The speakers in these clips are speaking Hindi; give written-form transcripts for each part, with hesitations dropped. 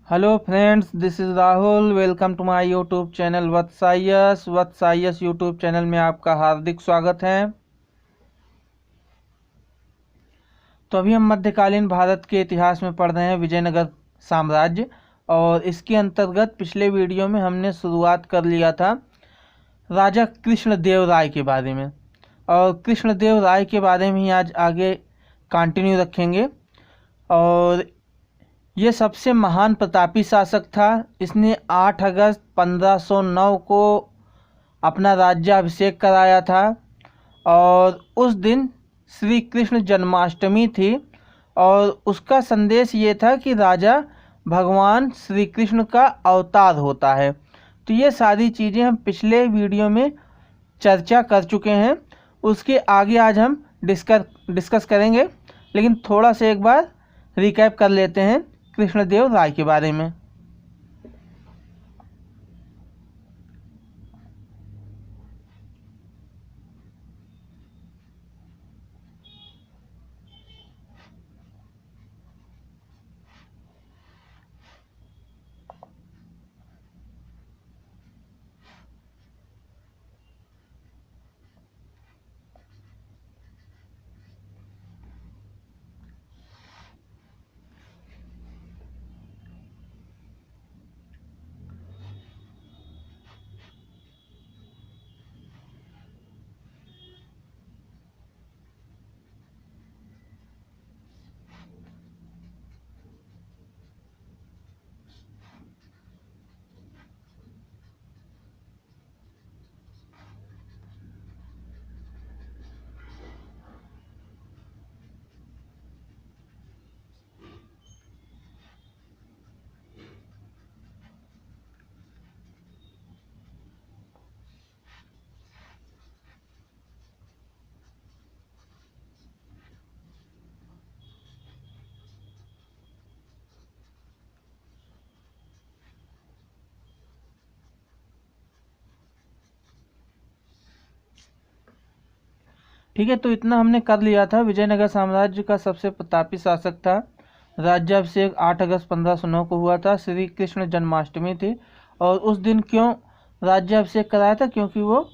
Hello friends, this is Rahul. Welcome to my YouTube channel वत्सायस यूट्यूब चैनल में आपका हार्दिक स्वागत है। तो अभी हम मध्यकालीन भारत के इतिहास में पढ़ रहे हैं विजयनगर साम्राज्य, और इसके अंतर्गत पिछले वीडियो में हमने शुरुआत कर लिया था राजा कृष्णदेव राय के बारे में, और कृष्णदेव राय के बारे में ही आज आगे कंटिन्यू रखेंगे। और ये सबसे महान प्रतापी शासक था। इसने 8 अगस्त 1509 को अपना राज्याभिषेक कराया था, और उस दिन श्री कृष्ण जन्माष्टमी थी। और उसका संदेश ये था कि राजा भगवान श्री कृष्ण का अवतार होता है। तो ये सारी चीज़ें हम पिछले वीडियो में चर्चा कर चुके हैं, उसके आगे आज हम डिस्कस करेंगे। लेकिन थोड़ा सा एक बार रिकैप कर लेते हैं कृष्णदेव राय के बारे में। ठीक है, तो इतना हमने कर लिया था। विजयनगर साम्राज्य का सबसे प्रतापी शासक था। राज्याभिषेक 8 अगस्त 1509 को हुआ था। श्री कृष्ण जन्माष्टमी थी, और उस दिन क्यों राज्याभिषेक कराया था? क्योंकि वो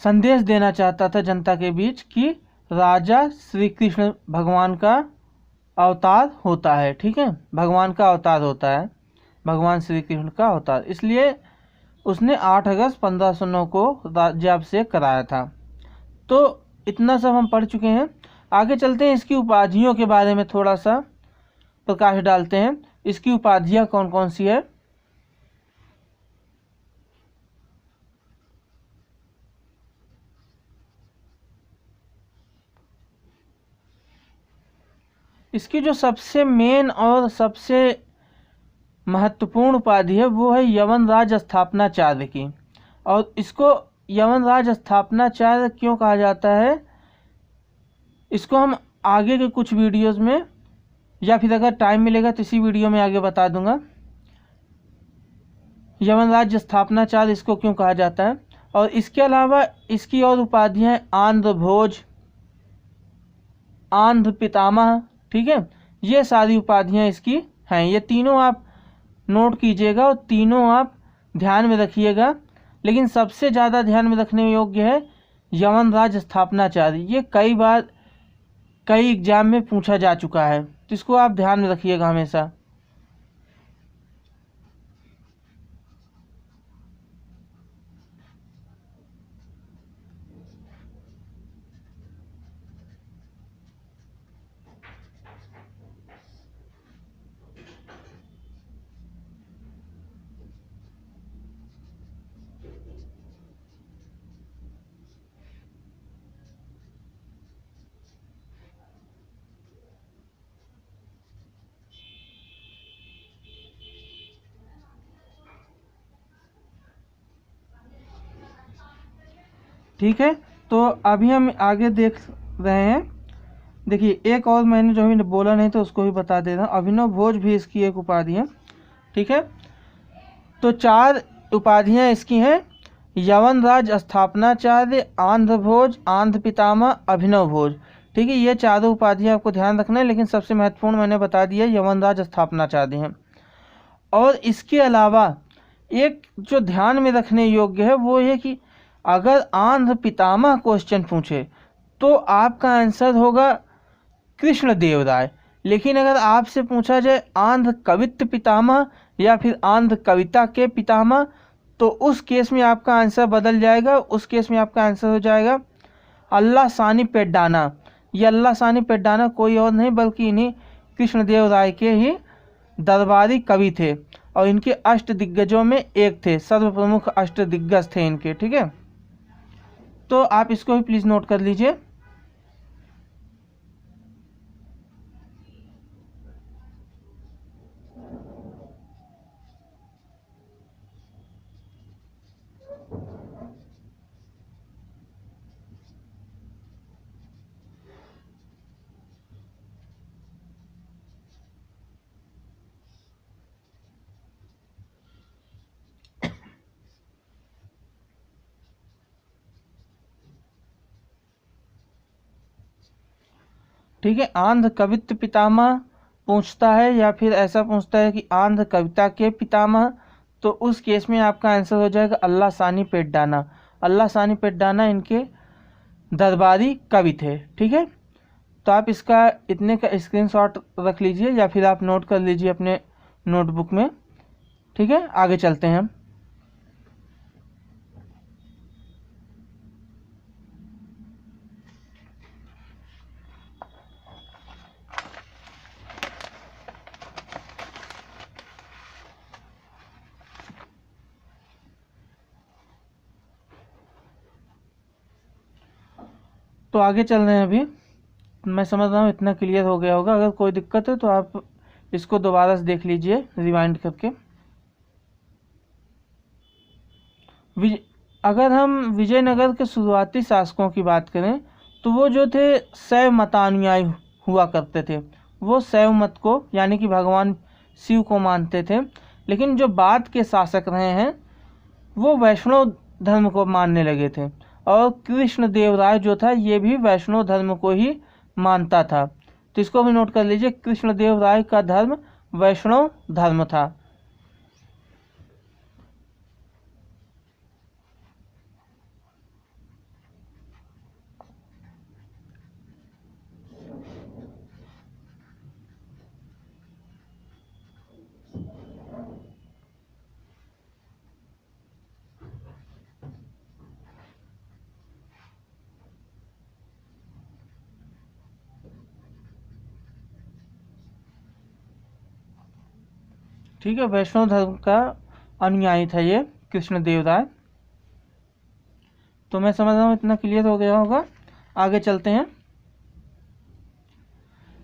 संदेश देना चाहता था जनता के बीच कि राजा श्री कृष्ण भगवान का अवतार होता है। ठीक है, भगवान का अवतार होता है, भगवान श्री कृष्ण का अवतार। इसलिए उसने 8 अगस्त 1509 को राज्याभिषेक कराया था। तो इतना सब हम पढ़ चुके हैं। आगे चलते हैं, इसकी उपाधियों के बारे में थोड़ा सा प्रकाश डालते हैं। इसकी उपाधियाँ कौन कौन सी है? इसकी जो सबसे मेन और सबसे महत्वपूर्ण उपाधि है वो है यवनराज स्थापनाचार्य की। और इसको यवनराज स्थापनाचार्य क्यों कहा जाता है, इसको हम आगे के कुछ वीडियोस में, या फिर अगर टाइम मिलेगा तो इसी वीडियो में आगे बता दूंगा यवनराज स्थापनाचार्य इसको क्यों कहा जाता है। और इसके अलावा इसकी और उपाधियाँ आंध्र भोज, आंध्र पितामह। ठीक है, ये सारी उपाधियाँ इसकी हैं। ये तीनों आप नोट कीजिएगा और तीनों आप ध्यान में रखिएगा। लेकिन सबसे ज़्यादा ध्यान में रखने योग्य है यवनराज स्थापनाचार्य। ये कई बार कई एग्जाम में पूछा जा चुका है, तो इसको आप ध्यान में रखिएगा हमेशा। ठीक है, तो अभी हम आगे देख रहे हैं। देखिए, एक और मैंने जो भी बोला नहीं तो उसको भी बता दे रहा हूँ। अभिनव भोज भी इसकी एक उपाधि है। ठीक है, तो 4 उपाधियाँ इसकी हैं: यवनराज स्थापनाचार्य, आंध्र भोज, आंध्र पितामह, अभिनव भोज। ठीक है, ये चारों उपाधियां आपको ध्यान रखना है, लेकिन सबसे महत्वपूर्ण मैंने बता दिया, यवनराज स्थापनाचार्य हैं। और इसके अलावा एक जो ध्यान में रखने योग्य है वो ये कि अगर आंध्र पितामह क्वेश्चन पूछे तो आपका आंसर होगा कृष्णदेव राय। लेकिन अगर आपसे पूछा जाए आंध्र कवित्व पितामह या फिर आंध्र कविता के पितामह, तो उस केस में आपका आंसर बदल जाएगा। उस केस में आपका आंसर हो जाएगा अल्लाह सानी पेड्डाना। ये अल्लाह सानी पेड्डाना कोई और नहीं बल्कि इन्हीं कृष्णदेव राय के ही दरबारी कवि थे, और इनके अष्ट दिग्गजों में एक थे, सर्व प्रमुख अष्ट दिग्गज थे इनके। ठीक है, तो आप इसको भी प्लीज नोट कर लीजिए। ठीक है, आंध्र कवित्व पितामह पूछता है या फिर ऐसा पूछता है कि आंध्र कविता के पितामह, तो उस केस में आपका आंसर हो जाएगा अल्लाह सानी पेड्डाना। अल्लाह सानी पेड्डाना इनके दरबारी कवि थे। ठीक है, तो आप इसका इतने का स्क्रीनशॉट रख लीजिए या फिर आप नोट कर लीजिए अपने नोटबुक में। ठीक है, आगे चलते हैं हम। तो आगे चल रहे हैं अभी। मैं समझ रहा हूँ इतना क्लियर हो गया होगा। अगर कोई दिक्कत है तो आप इसको दोबारा से देख लीजिए रिवाइंड करके। अगर हम विजयनगर के शुरुआती शासकों की बात करें तो वो जो थे शैव मतानुयायी हुआ करते थे। वो शैव मत को यानी कि भगवान शिव को मानते थे। लेकिन जो बाद के शासक रहे हैं वो वैष्णव धर्म को मानने लगे थे, और कृष्णदेव राय जो था ये भी वैष्णव धर्म को ही मानता था। तो इसको भी नोट कर लीजिए, कृष्णदेव राय का धर्म वैष्णव धर्म था। ठीक है, वैष्णव धर्म का अनुयायी था ये कृष्णदेव राय। तो मैं समझ रहा हूँ इतना क्लियर हो गया होगा। आगे चलते हैं।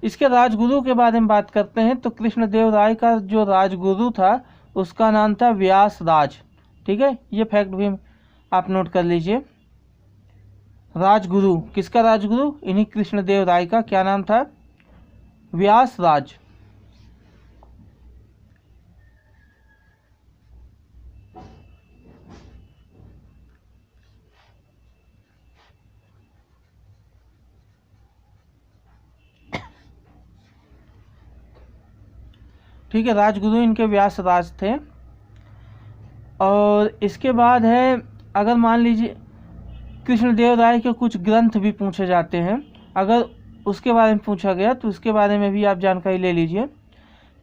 इसके राजगुरु के बारे में बात करते हैं। तो कृष्णदेव राय का जो राजगुरु था उसका नाम था व्यास राज। ठीक है, ये फैक्ट भी आप नोट कर लीजिए। राजगुरु, किसका राजगुरु? इन्हीं कृष्णदेव राय का। क्या नाम था? व्यास राज। ठीक है, राजगुरु इनके व्यास राज थे। और इसके बाद है, अगर मान लीजिए कृष्णदेव राय के कुछ ग्रंथ भी पूछे जाते हैं, अगर उसके बारे में पूछा गया तो उसके बारे में भी आप जानकारी ले लीजिए।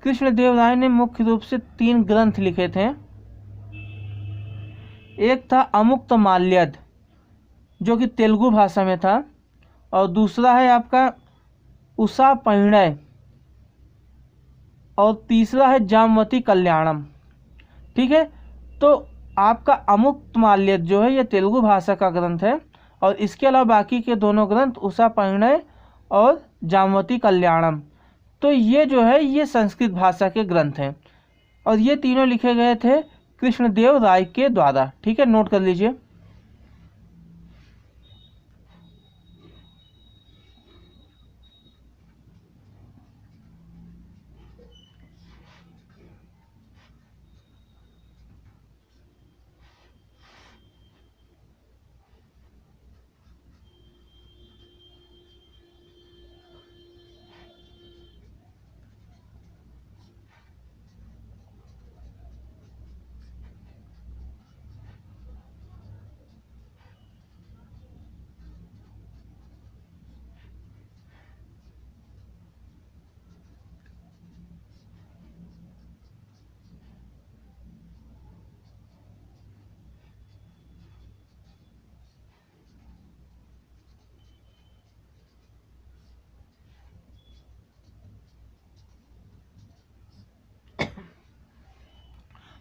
कृष्णदेव राय ने मुख्य रूप से 3 ग्रंथ लिखे थे। एक था अमुक्त माल्यद जो कि तेलुगु भाषा में था, और दूसरा है आपका उषा परिणय, और तीसरा है जामवती कल्याणम। ठीक है, तो आपका अमुक्त माल्यद जो है ये तेलुगु भाषा का ग्रंथ है, और इसके अलावा बाकी के दोनों ग्रंथ उषा परिणय और जामवती कल्याणम, तो ये जो है ये संस्कृत भाषा के ग्रंथ हैं, और ये तीनों लिखे गए थे कृष्णदेव राय के द्वारा। ठीक है, नोट कर लीजिए।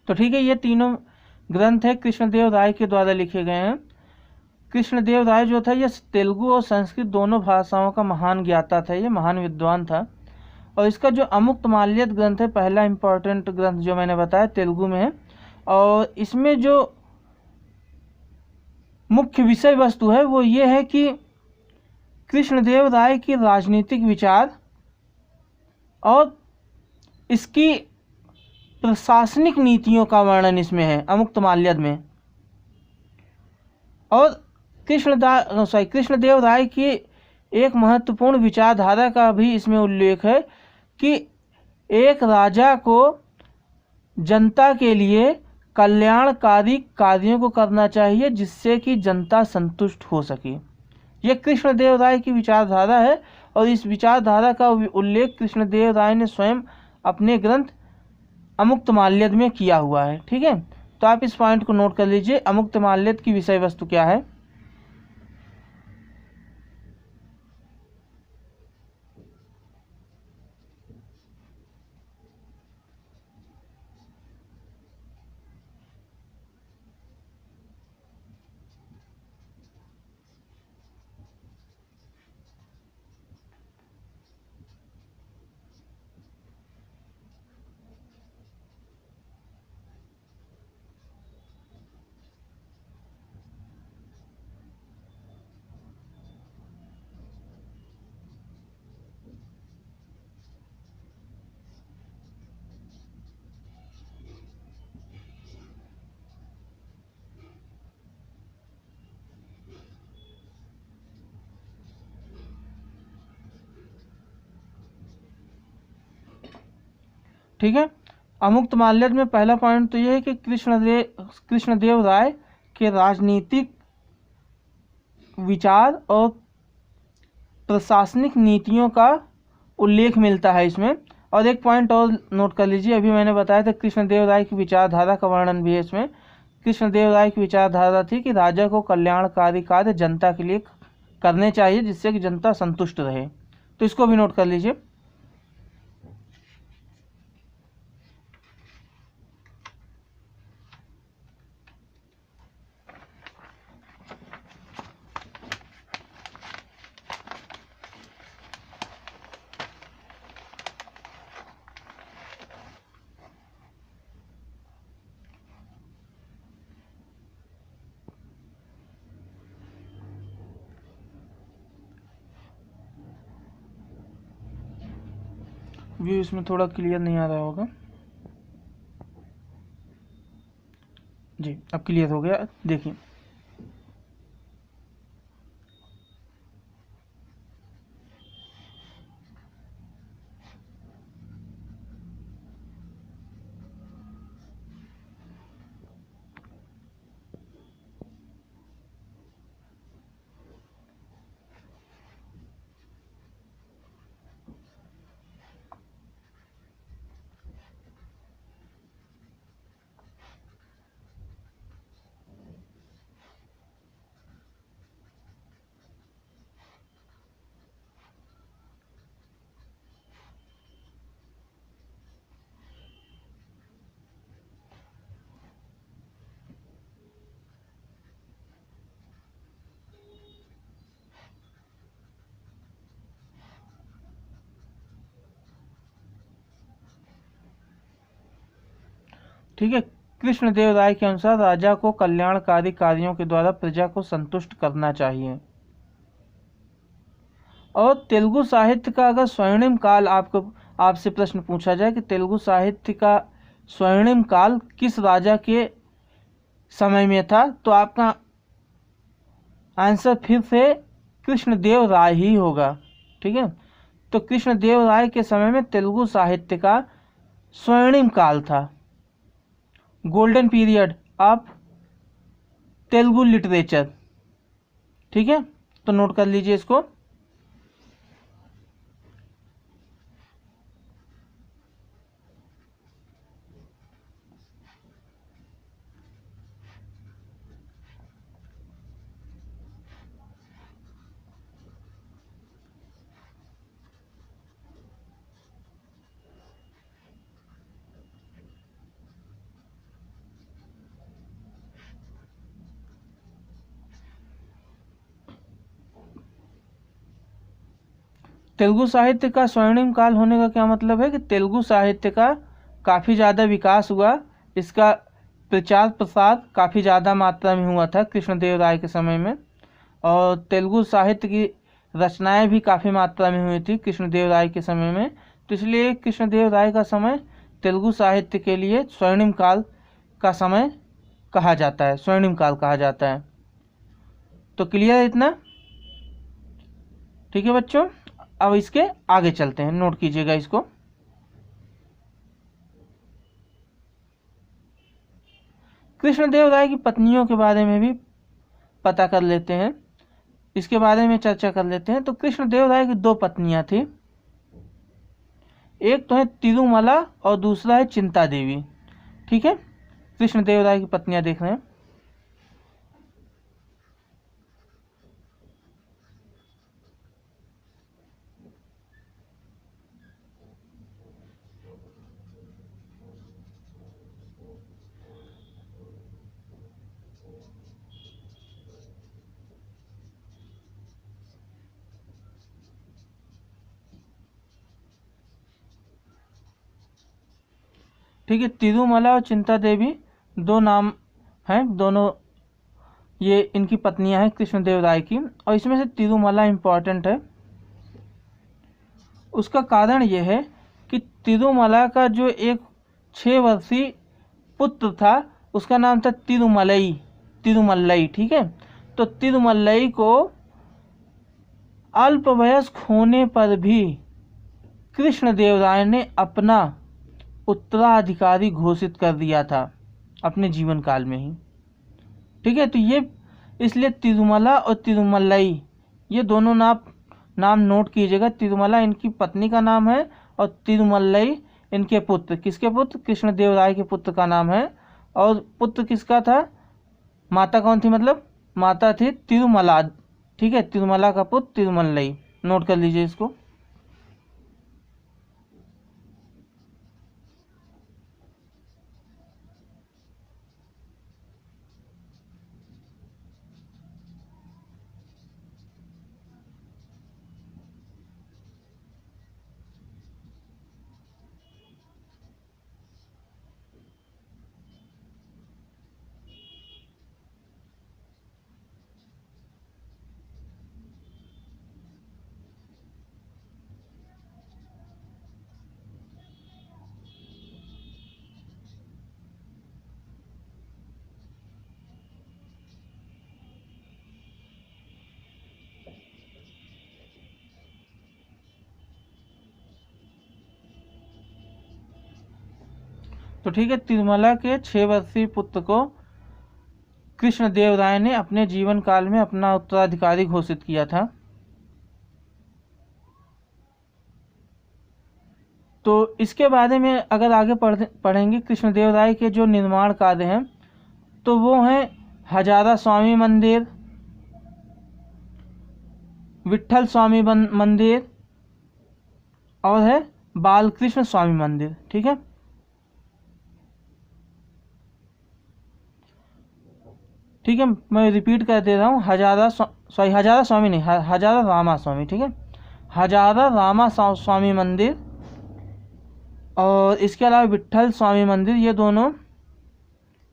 तो ठीक है, ये तीनों ग्रंथ है कृष्णदेव राय के द्वारा लिखे गए हैं। कृष्णदेव राय जो था ये तेलुगु और संस्कृत दोनों भाषाओं का महान ज्ञाता था, ये महान विद्वान था। और इसका जो अमुक्तमाल्यद ग्रंथ है, पहला इंपॉर्टेंट ग्रंथ जो मैंने बताया तेलुगु में है, और इसमें जो मुख्य विषय वस्तु है वो ये है कि कृष्णदेव राय की राजनीतिक विचार और इसकी प्रशासनिक नीतियों का वर्णन इसमें है अमुक्तमाल्यद में। और कृष्णदेव राय की एक महत्वपूर्ण विचारधारा का भी इसमें उल्लेख है कि एक राजा को जनता के लिए कल्याणकारी कार्यों को करना चाहिए जिससे कि जनता संतुष्ट हो सके। यह कृष्णदेव राय की विचारधारा है और इस विचारधारा का उल्लेख कृष्णदेव राय ने स्वयं अपने ग्रंथ अमुक्तमाल्यद में किया हुआ है। ठीक है, तो आप इस पॉइंट को नोट कर लीजिए, अमुक्तमाल्यद की विषय वस्तु क्या है। ठीक है, अमुक्तमाल्यद में पहला पॉइंट तो यह है कि कृष्णदेव राय के राजनीतिक विचार और प्रशासनिक नीतियों का उल्लेख मिलता है इसमें। और एक पॉइंट और नोट कर लीजिए, अभी मैंने बताया था कृष्णदेव राय की विचारधारा का वर्णन भी है इसमें। कृष्णदेव राय की विचारधारा थी कि राजा को कल्याणकारी कार्य जनता के लिए करने चाहिए जिससे कि जनता संतुष्ट रहे, तो इसको भी नोट कर लीजिए। व्यू इसमें थोड़ा क्लियर नहीं आ रहा होगा जी, अब क्लियर हो गया, देखिए। ठीक है, कृष्णदेव राय के अनुसार राजा को कल्याणकारी कार्यों के द्वारा प्रजा को संतुष्ट करना चाहिए। और तेलुगु साहित्य का अगर स्वर्णिम काल आपसे प्रश्न पूछा जाए कि तेलुगु साहित्य का स्वर्णिम काल किस राजा के समय में था, तो आपका आंसर फिर से कृष्णदेव राय ही होगा। ठीक है, तो कृष्णदेव राय के समय में तेलुगु साहित्य का स्वर्णिम काल था, golden period of Telugu literature. ठीक है, तो नोट कर लीजिए इसको। तेलुगु साहित्य का स्वर्णिम काल होने का क्या मतलब है कि तेलुगु साहित्य का काफ़ी ज़्यादा विकास हुआ, इसका प्रचार प्रसार काफ़ी ज़्यादा मात्रा में हुआ था कृष्णदेव राय के समय में, और तेलुगु साहित्य की रचनाएं भी काफ़ी मात्रा में हुई थी कृष्णदेव राय के समय में। तो इसलिए कृष्णदेव राय का समय तेलुगु साहित्य के लिए स्वर्णिम काल का समय कहा जाता है, स्वर्णिम काल कहा जाता है। तो क्लियर है इतना? ठीक है बच्चों, अब इसके आगे चलते हैं, नोट कीजिएगा इसको। कृष्णदेव राय की पत्नियों के बारे में भी पता कर लेते हैं, इसके बारे में चर्चा कर लेते हैं। तो कृष्णदेव राय की 2 पत्नियां थी, एक तो है तिरुमला और दूसरा है चिंता देवी। ठीक है, कृष्णदेव राय की पत्नियां देख रहे हैं। ठीक है, तिरुमला और चिंता देवी 2 नाम हैं, दोनों ये इनकी पत्नियां हैं कृष्णदेव राय की। और इसमें से तिरुमला इम्पॉर्टेंट है, उसका कारण ये है कि तिरुमला का जो एक 6 वर्षीय पुत्र था उसका नाम था तिरुमलई, तिरुमलई। ठीक है, तो तिरुमलई को अल्पवयस्क होने पर भी कृष्णदेव राय ने अपना उत्तराधिकारी घोषित कर दिया था अपने जीवन काल में ही। ठीक है, तो ये इसलिए तिरुमला और तिरुमलई ये दोनों नाम नोट कीजिएगा। तिरुमला इनकी पत्नी का नाम है और तिरुमलई इनके पुत्र, किसके पुत्र? कृष्णदेव राय के पुत्र का नाम है। और पुत्र किसका था? माता कौन थी? मतलब माता थी तिरुमला। ठीक है, तिरुमला का पुत्र तिरुमलई, नोट कर लीजिए इसको। तो ठीक है, तिरुमला के 6 वर्षीय पुत्र को कृष्णदेव राय ने अपने जीवन काल में अपना उत्तराधिकारी घोषित किया था। तो इसके बारे में अगर आगे पढ़ेंगे कृष्णदेव राय के जो निर्माण कार्य हैं तो वो हैं हजारा स्वामी मंदिर, विट्ठल स्वामी मंदिर और है बालकृष्ण स्वामी मंदिर। ठीक है, ठीक है, मैं रिपीट कर दे रहा हूँ, हजारा स्वामी नहीं, हजारा रामा स्वामी। ठीक है, हजारा रामा स्वामी मंदिर और इसके अलावा विट्ठल स्वामी मंदिर, ये दोनों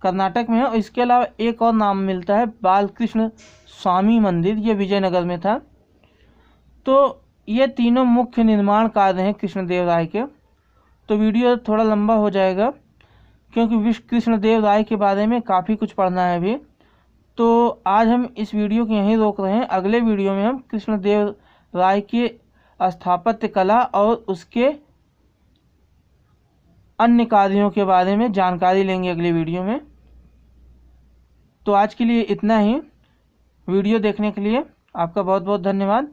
कर्नाटक में है। और इसके अलावा एक और नाम मिलता है बालकृष्ण स्वामी मंदिर, ये विजयनगर में था। तो ये तीनों मुख्य निर्माण कार्य हैं कृष्णदेव राय के। तो वीडियो थोड़ा लंबा हो जाएगा क्योंकि कृष्णदेव राय के बारे में काफ़ी कुछ पढ़ना है अभी। तो आज हम इस वीडियो को यहीं रोक रहे हैं। अगले वीडियो में हम कृष्णदेव राय की स्थापत्य कला और उसके अन्य कार्यों के बारे में जानकारी लेंगे अगले वीडियो में। तो आज के लिए इतना ही। वीडियो देखने के लिए आपका बहुत बहुत धन्यवाद।